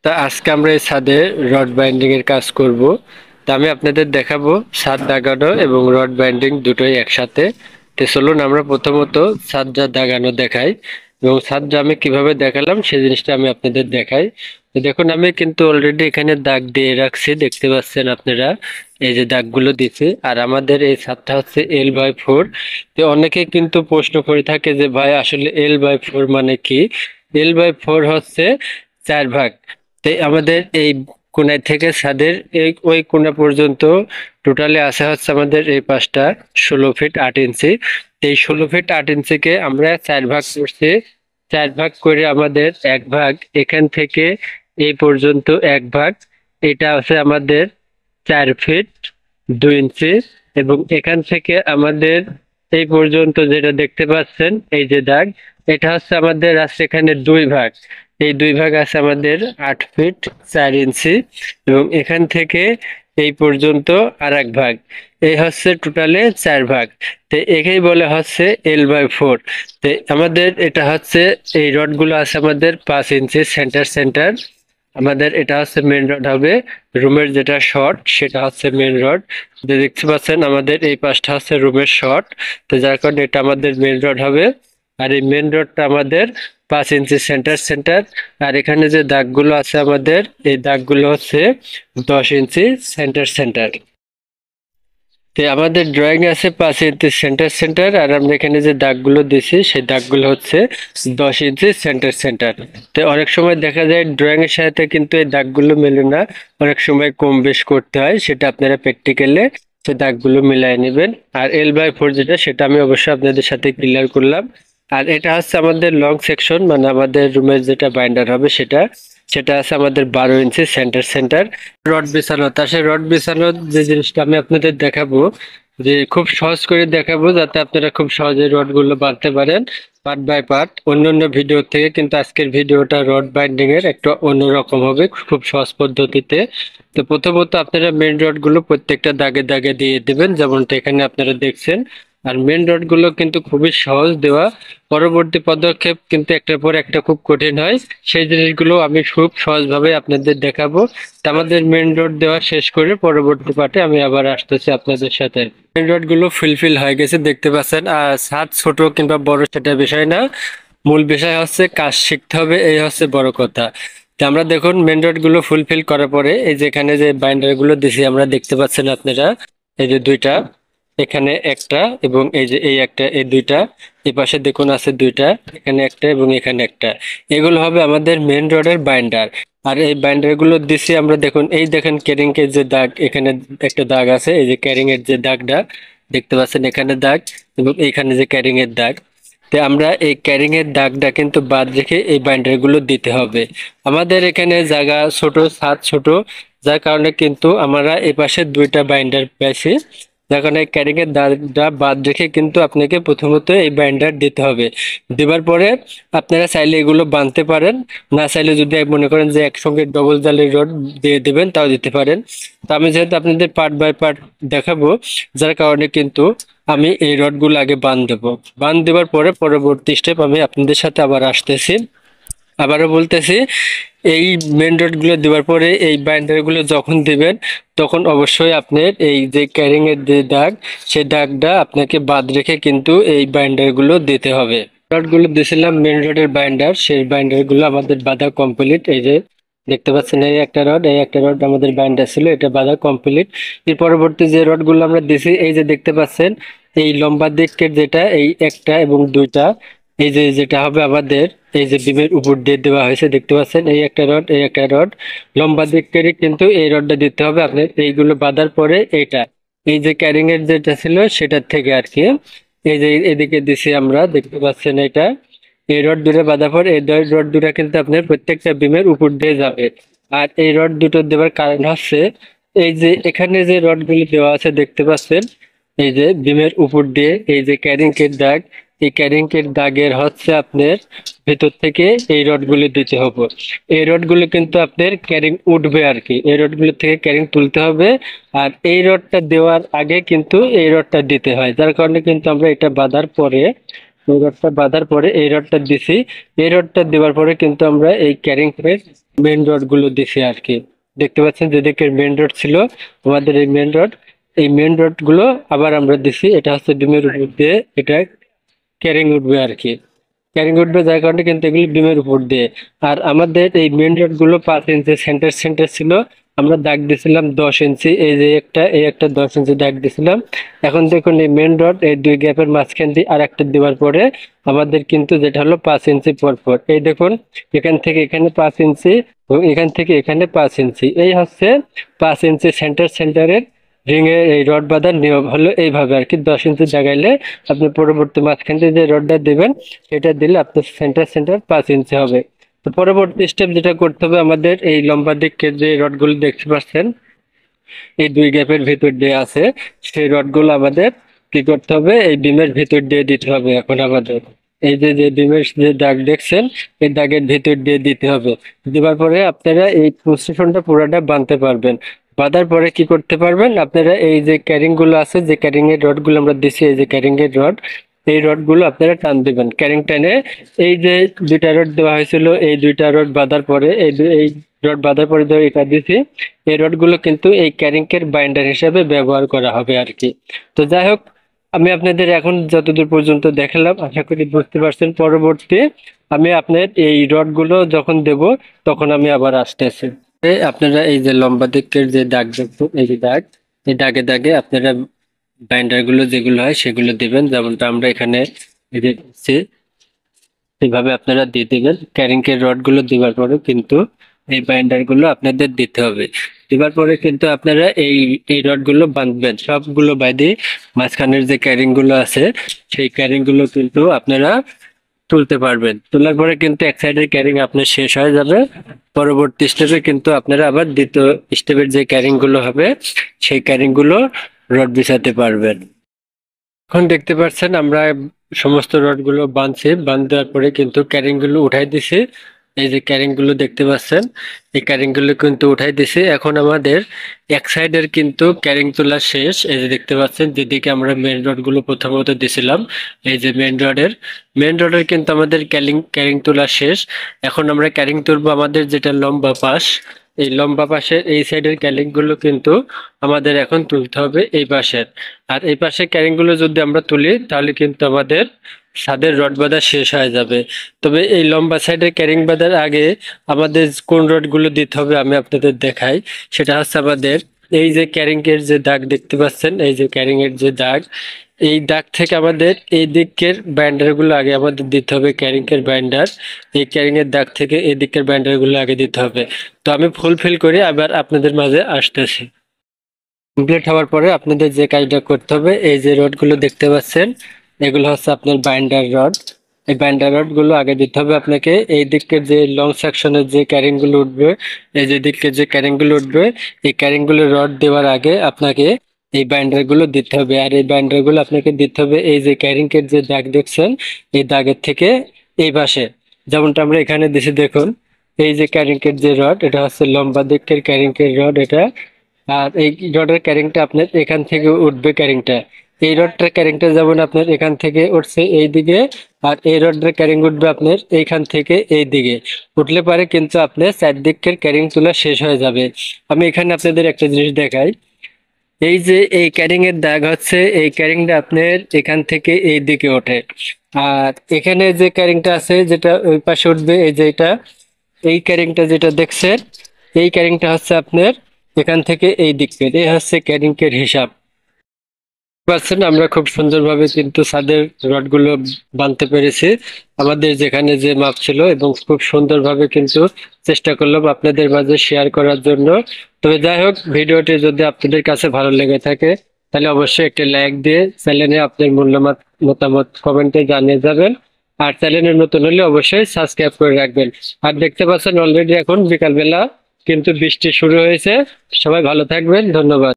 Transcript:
তা আজকে আমরা এই ছাদে রড বাইন্ডিং এর কাজ করব। তা আমি আপনাদের দেখাবো ছাদ দাগানো এবং রড বাইন্ডিং দুটোই একসাথে। তো চলুন আমরা প্রথমত ছাদটা দাগানো দেখাই এবং ছাদটা আমি কিভাবে দেখালাম সেই জিনিসটা আমি আপনাদের দেখাই। তো দেখুন আমি কিন্তু অলরেডি এখানে দাগ দিয়ে রাখছি, দেখতে পাচ্ছেন আপনারা, এই যে দাগগুলো দিছি। আর আমাদের এই ছাদটা হচ্ছে L/4। তো অনেকে কিন্তু প্রশ্ন করে থাকে যে ভাই আসলে L/4 মানে কি। L/4 হচ্ছে 4 ভাগ। তো আমাদের এই কোণা থেকে ছাদের এই ওই কোণা পর্যন্ত টোটালি আছে হচ্ছে আমাদের এই পাশটা 16 ফিট 8 ইঞ্চি। এই 16 ফিট 8 ইঞ্চিকে আমরা 4 ভাগ করছি। 4 ভাগ করে আমাদের 1 ভাগ এখান থেকে এই পর্যন্ত 1 ভাগ, এটা আছে আমাদের 4 ফিট 2 ইঞ্চি। এবং এখান থেকে আমাদের এই পর্যন্ত যেটা দেখতে পাচ্ছেন এই যে দাগ, এটা হচ্ছে আমাদের আছে এখানে 2 ভাগ। এই 2 ভাগ আছে আমাদের 8 ফিট 4 ইঞ্চি। এবং এখান থেকে এই পর্যন্ত আর 1 ভাগ, এই হচ্ছে টোটালে 4 ভাগ। তো একেই বলে হচ্ছে L/4। তো আমাদের এটা হচ্ছে এই রডগুলো আছে আমাদের 5 ইঞ্চি সেন্টার সেন্টার। আমাদের এটা হচ্ছে মেন রড হবে, রুমের যেটা শর্ট সেটা হচ্ছে মেন রড। দেখতে পাচ্ছেন আমাদের এই পাশটা হচ্ছে রুমের শর্ট, তো যার কারণে এটা আমাদের মেন রড হবে। আর এই মেন রডটা আমাদের 5 ইঞ্চি সেন্টার সেন্টার। আর এখানে যে দাগগুলো আছে আমাদের, এই দাগগুলো হচ্ছে 10 ইঞ্চি সেন্টার সেন্টার। তো আমাদের ড্রয়িং আছে 5 ইঞ্চি সেন্টার সেন্টার, আর আমরা এখানে যে দাগগুলো দিছি সেই দাগগুলো হচ্ছে 10 ইঞ্চি সেন্টার সেন্টার। তো অনেক সময় দেখা যায় ড্রয়িং এর সাথে কিন্তু এই দাগগুলো মেলে না, অনেক সময় কম বেশ করতে হয়, সেটা আপনারা প্র্যাকটিক্যালে সেই দাগগুলো মিলাই নেবেন। আর L/4 যেটা, সেটা আমি অবশ্যই আপনাদের সাথে ক্লিয়ার করলাম। আর এটা হচ্ছে আমাদের লং সেকশন, মানে আমাদের রুমের যেটা বাইন্ডার হবে সেটা সেটা আছে আমাদের 12 ইঞ্চি সেন্টার সেন্টার। রড বিছানো, তা সেই রড বিছানোর যে জিনিসটা আমি আপনাদের দেখাবো, যে খুব সহজ করে দেখাবো যাতে আপনারা খুব সহজে রড গুলো বাঁধতে পারেন পার্ট বাই পার্ট। অন্যান্য ভিডিও থেকে কিন্তু আজকের ভিডিওটা রড বাইন্ডিং এর একটু অন্যরকম হবে, খুব সহজ পদ্ধতিতে। তো প্রথমত আপনারা মেন রড গুলো প্রত্যেকটা দাগে দাগে দিয়ে দিবেন, যেমনটা এখানে আপনারা দেখছেন। আর মেন রড গুলো কিন্তু খুবই সহজ দেওয়া, পরবর্তী পদক্ষেপ কিন্তু একটার পর একটা খুব কঠিন হয়। সেই জিনিসগুলো আমি খুব সহজভাবে আপনাদের দেখাবো। তা আমাদের মেন রোড দেওয়া শেষ করে পরবর্তী পার্টে আমি আবার আসতেছি আপনাদের সাথে। মেন রোড গুলো ফুলফিল হয়ে গেছে দেখতে পাচ্ছেন। আর ছাদ ছোট কিংবা বড় সেটা বিষয় না, মূল বিষয় হচ্ছে কাজ শিখতে হবে, এই হচ্ছে বড় কথা। তো আমরা দেখুন মেন রোড গুলো ফুলফিল করার পরে এই যে এখানে যে বাইন্ডার গুলো দিছি আমরা, দেখতে পাচ্ছেন আপনারা, এই যে দুইটা, এখানে একটা এবং এই যে এই একটা, এই দুইটা, এই পাশে দেখুন আছে দুইটা, এখানে একটা এবং এখানে একটা। এগুলো হবে আমাদের মেন রোডের বাইন্ডার। আর এই বাইন্ডার গুলো দিছি আমরা, দেখুন এই দেখেন ক্যারিং এর যে দাগ, এখানে একটা দাগ আছে, এই যে ক্যারিং এর যে দাগটা দেখতে পাচ্ছেন, এখানে দাগ এবং এইখানে যে ক্যারিং এর দাগ। তো আমরা এই ক্যারিং এর দাগটা কিন্তু বাদ রেখে এই বাইন্ডার গুলো দিতে হবে। আমাদের এখানে জায়গা ছোট, ছাদ ছোট, যার কারণে কিন্তু আমরা এই পাশে দুইটা বাইন্ডার পেয়েছি। যার কারণে ক্যারিং এর দাগটা বাদ রেখে কিন্তু আপনাকে প্রথমত এই বাইন্ডার দিতে হবে। দেওয়ার পরে আপনারা চাইলে এগুলো বাঁধতে পারেন, না চাইলে যদি মনে করেন যে একসঙ্গে ডবল জালের রড দিয়ে দেবেন তাও দিতে পারেন। তো আমি যেহেতু আপনাদের পার্ট বাই পার্ট দেখাবো, যার কারণে কিন্তু আমি এই রডগুলো আগে বাঁধ দেবো। বাঁধ দেওয়ার পরে পরবর্তী স্টেপ আমি আপনাদের সাথে আবার আসতেছি। আবারও বলতেছি, এই মেন রড গুলো দেওয়ার পরে এই বাইন্ডার গুলো যখন দিবেন, তখন অবশ্যই আপনার এই যে ক্যারিং এর যে দাগ, সেই দাগটা আপনাকে বাদ রেখে কিন্তু এই বাইন্ডার গুলো দিতে হবে। রড গুলো দিয়েছিলাম মেন রোডের বাইন্ডার, সেই বাইন্ডার গুলো আমাদের বাঁধা কমপ্লিট। এই যে দেখতে পাচ্ছেন এই একটা রড, এই একটা রড আমাদের বাইন্ডার ছিল, এটা বাঁধা কমপ্লিট। এর পরবর্তী যে রড গুলো আমরা দিছি, এই যে দেখতে পাচ্ছেন এই লম্বা দিকের যেটা, এই একটা এবং দুইটা, এই যে যেটা হবে আমাদের এই যে বিমের উপর দিয়ে দেওয়া হয়েছে, দেখতে পাচ্ছেন এই একটা রড, এই একটা রড, লম্বা দিকেরই কিন্তু এই রডটা দিতে হবে আপনার। এইগুলো বাঁধার পরে এইটা, এই যে ক্যারিং এর যেটা ছিল সেটার থেকে আর কি, এই যে এদিকে দিছি আমরা, দেখতে পাচ্ছেন এটা, এই রড দুটো বাঁধার পর এই রড দুটো কিন্তু আপনার প্রত্যেকটা বিমের উপর দিয়ে যাবে। আর এই রড দুটো দেওয়ার কারণ হচ্ছে, এই যে এখানে যে রডগুলি দেওয়া আছে দেখতে পাচ্ছেন, এই যে বিমের উপর দিয়ে এই যে ক্যারিং এর দাগ, এই ক্যারিং এর দাগের হচ্ছে আপনার ভেতর থেকে এই রডগুলি দিতে হবে। এই রডগুলো কিন্তু আপনার ক্যারিং উঠবে আর কি, এই রডগুলো থেকে ক্যারিং তুলতে হবে। আর এই রডটা দেওয়ার আগে কিন্তু এই রডটা দিতে হয়, যার কারণে কিন্তু আমরা এটা বাঁধার পরে, এই রডটা বাঁধার পরে এই রডটা দিছি। এই রডটা দেওয়ার পরে কিন্তু আমরা এই ক্যারিং এর মেন রড গুলো দিছি আর কি। দেখতে পাচ্ছেন যেদিকে মেন রড ছিল আমাদের এই মেন রড গুলো আবার আমরা দিছি, এটা হচ্ছে ডিমের উপর দিয়ে এটা ক্যারিং উঠবে আর কি। ক্যারিং উঠবে যার কারণে কিন্তু এগুলি বিমের উপর দিয়ে। আর আমাদের এই মেন রড গুলো 5 ইঞ্চি সেন্টার ছিল, আমরা দাগ দিছিলাম 10 ইঞ্চি, এই একটা 10 ইঞ্চি দাগ দিছিলাম। এখন দেখুন এই মেন রড এই দুই গ্যাপের মাঝখান দিয়ে আর একটা দেওয়ার পরে আমাদের কিন্তু যেটা হলো 5 ইঞ্চি পর এই দেখুন এখান থেকে এখানে 5 ইঞ্চি এবং এখান থেকে এখানে 5 ইঞ্চি, এই হচ্ছে 5 ইঞ্চি সেন্টারের রিং এর এই রড বাঁধার নিয়ম হলো এইভাবে আর কি। 10 ইঞ্চি জাগাইলে আপনি পরবর্তী মাঝখান দিয়ে যে রডটা দিবেন এটা দিলে আপনার সেন্টার 5 ইঞ্চি হবে। তো পরবর্তী স্টেপ যেটা করতে হবে, আমাদের এই লম্বা দিকের যে রডগুলো দেখতে পাচ্ছেন এই দুই গ্যাপের ভিতর দিয়ে আছে, সেই রডগুলো আমাদের কি করতে হবে, এই বিমের ভিতর দিয়ে দিতে হবে। এখন আমাদের এই যে যে বিমের যে দাগ দেখছেন এই দাগের ভিতর দিয়ে দিতে হবে। দেওয়ার পরে আপনারা এই পজিশনটা পুরোটা বাঁধতে পারবেন। বাঁধার পরে কি করতে পারবেন, আপনারা এই যে ক্যারিং গুলো আছে, যে ক্যারিং এর রড গুলো আমরা দিছি, এই যে ক্যারিং এর রড, এই রড গুলো আপনারা টান দিবেন ক্যারিং টেনে। এই যে দুইটা রড দেওয়া হয়েছিল, এই দুইটা রড বাঁধার পরে এই রড বাঁধার পরে ধরে এটা দিছি, এই রড গুলো কিন্তু এই ক্যারিং এর বাইন্ডার হিসাবে ব্যবহার করা হবে আর কি। তো যাই হোক, আমি আপনাদের এখন যতদূর পর্যন্ত দেখালাম আশা করি বুঝতে পারছেন। পরবর্তী আমি আপনার এই রড গুলো যখন দেব তখন আমি আবার আসতেছি। আপনারা এই যে লম্বা দিকের যে দাগ দেখুন, এই যে দাগ, এই দাগে দাগে আপনারা বাইন্ডার গুলো যেগুলো হয় সেগুলো দিবেন, যেমনটা আমরা এখানে এই যে দিচ্ছি, এইভাবে আপনারা দিয়ে দিবেন। ক্যারিং এর রড গুলো দেওয়ার পরে কিন্তু এই বাইন্ডার গুলো আপনাদের দিতে হবে। দেওয়ার পরে কিন্তু আপনারা এই রড গুলো বাঁধবেন, সবগুলো বাঁধে মাঝখানের যে ক্যারিং গুলো আছে সেই ক্যারিং গুলো কিন্তু আপনারা তুলতে পারবেন। তোলার পরে কিন্তু এক সাইডের ক্যারিং আপনার শেষ হয়ে যাবে। পরবর্তী স্টেপে কিন্তু আপনারা আবার দ্বিতীয় স্টেপের যে ক্যারিং গুলো হবে সেই ক্যারিং গুলো রড বিছাতে পারবেন। এখন দেখতে পাচ্ছেন আমরা সমস্ত রড গুলো বাঁধছি, বাঁধার পরে কিন্তু ক্যারিং গুলো উঠাই দিছি। এই যে ক্যারিং গুলো দেখতে পাচ্ছেন এই ক্যারিং গুলো কিন্তু উঠাই দিছি। এখন আমাদের এক সাইডের কিন্তু ক্যারিং তোলা শেষ। এই যে দেখতে পাচ্ছেন যেদিকে আমরা মেন রড গুলো প্রথমত দিছিলাম, এই যে মেন রডের কিন্তু আমাদের ক্যারিং তোলা শেষ। এখন আমরা ক্যারিং তুলবো আমাদের যেটা লম্বা পাশ, এই লম্বা পাশের এই সাইডের ক্যারিং গুলো কিন্তু আমাদের এখন তুলতে হবে এই পাশের। আর এই পাশে ক্যারিং গুলো যদি আমরা তুলি তাহলে কিন্তু আমাদের ছাদের রড বাঁধা শেষ হয়ে যাবে। তবে এই লম্বা সাইডের ক্যারিং বাঁধার আগে আমাদের কোন রড গুলো দিতে হবে আমি আপনাদের দেখাই। সেটা হচ্ছে আমাদের এই যে ক্যারিং এর যে দাগ দেখতে পাচ্ছেন, এই যে ক্যারিং এর যে দাগ, এই দাগ থেকে আমাদের এই দিকের বাইন্ডার গুলো আগে আমাদের দিতে হবে। ক্যারিং এর বাইন্ডার, এই ক্যারিং এর দাগ থেকে এই দিকের বাইন্ডার গুলো আগে দিতে হবে। তো আমি ফুলফিল করে আবার আপনাদের মাঝে আসতেছি। কমপ্লিট হওয়ার পরে আপনাদের যে কাজটা করতে হবে, এই যে রড গুলো দেখতে পাচ্ছেন এগুলো হচ্ছে আপনার বাইন্ডার রড। এই বাইন্ডার রড গুলো আগে দিতে হবে আপনাকে। এই দিকের যে লং সেকশনের যে ক্যারিং গুলো উঠবে, এই যে দিকের যে ক্যারিং গুলো উঠবে, এই ক্যারিং গুলো রড দেওয়ার আগে আপনাকে এই বাইন্ডার গুলো দিতে হবে। আর এই বাইন্ডার গুলো আপনাকে দিতে হবে এই যে ক্যারিং এর যে দাগ দেখছেন এই দাগের থেকে এই পাশে, যেমনটা আমরা এখানে দিছি দেখুন। এই যে ক্যারিং এর যে রড, এটা হচ্ছে লম্বা দিকের ক্যারিং এর রড এটা। আর এই রডের ক্যারিংটা আপনার এখান থেকে উঠবে ক্যারিংটা, এই রডটার ক্যারিংটা যেমন আপনার এখান থেকে উঠছে এই দিকে, আর এই রডের ক্যারিং উঠবে আপনার এইখান থেকে এই দিকে। উঠলে পারে কিন্তু আপনার চারদিকের ক্যারিং তোলা শেষ হয়ে যাবে। আমি এখানে আপনাদের একটা জিনিস দেখাই। এই যে এই ক্যারিং এর দাগ হচ্ছে, এই ক্যারিংটা আপনার এখান থেকে এই দিকে ওঠে। আর এখানে যে ক্যারিংটা আছে যেটা ওই পাশে উঠবে, এই যে এটা, এই ক্যারিংটা যেটা দেখছেন এই ক্যারিংটা হচ্ছে আপনার এখান থেকে এই দিকের, এই হচ্ছে ক্যারিং এর হিসাব। পাচ্ছেন আমরা খুব সুন্দরভাবে কিন্তু ছাদের রড গুলো বাঁধতে পেরেছি আমাদের যেখানে যে মাপ ছিল, এবং খুব সুন্দরভাবে কিন্তু চেষ্টা করলাম আপনাদের মাঝে শেয়ার করার জন্য। তবে যাই হোক, ভিডিওটি যদি আপনাদের কাছে ভালো লেগে থাকে তাহলে অবশ্যই একটা লাইক দিয়ে চ্যানেলে আপনার মূল্যবান মতামত কমেন্টে জানিয়ে যাবেন। আর চ্যানেলে নতুন হলে অবশ্যই সাবস্ক্রাইব করে রাখবেন। আর দেখতে পাচ্ছেন অলরেডি এখন বিকালবেলা কিন্তু বৃষ্টি শুরু হয়েছে। সবাই ভালো থাকবেন, ধন্যবাদ।